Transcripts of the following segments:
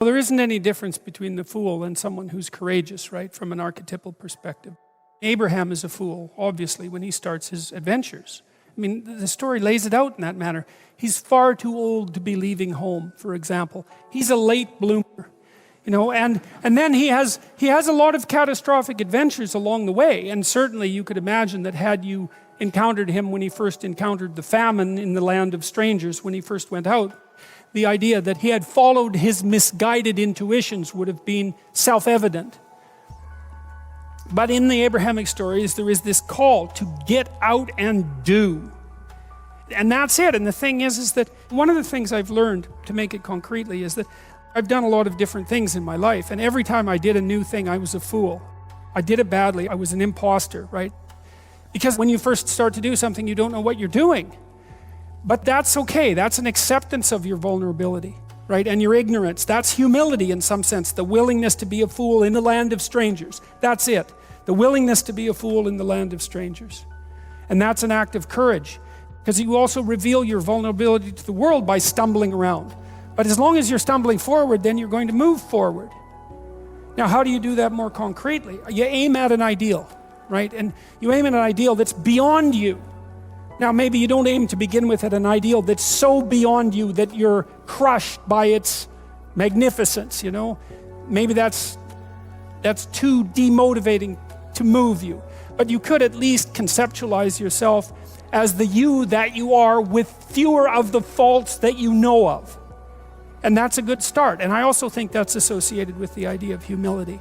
Well, there isn't any difference between the fool and someone who's courageous, right, from an archetypal perspective. Abraham is a fool, obviously, when he starts his adventures. I mean, the story lays it out in that manner. He's far too old to be leaving home, for example. He's a late bloomer, and then he has a lot of catastrophic adventures along the way. And certainly you could imagine that had you encountered him when he first encountered the famine in the land of strangers, when he first went out, the idea that he had followed his misguided intuitions would have been self-evident. But in the Abrahamic stories, there is this call to get out and do. And that's it. And the thing is that one of the things I've learned, to make it concretely, is that I've done a lot of different things in my life. And every time I did a new thing, I was a fool. I did it badly. I was an imposter, right? Because when you first start to do something, you don't know what you're doing. But that's okay. That's an acceptance of your vulnerability, right? And your ignorance. That's humility in some sense. The willingness to be a fool in the land of strangers. That's it. The willingness to be a fool in the land of strangers. And that's an act of courage. Because you also reveal your vulnerability to the world by stumbling around. But as long as you're stumbling forward, then you're going to move forward. Now, how do you do that more concretely? You aim at an ideal, right? And you aim at an ideal that's beyond you. Now, maybe you don't aim to begin with at an ideal that's so beyond you that you're crushed by its magnificence, Maybe that's too demotivating to move you. But you could at least conceptualize yourself as the you that you are with fewer of the faults that you know of. And that's a good start. And I also think that's associated with the idea of humility.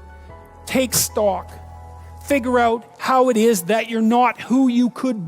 Take stock. Figure out how it is that you're not who you could be.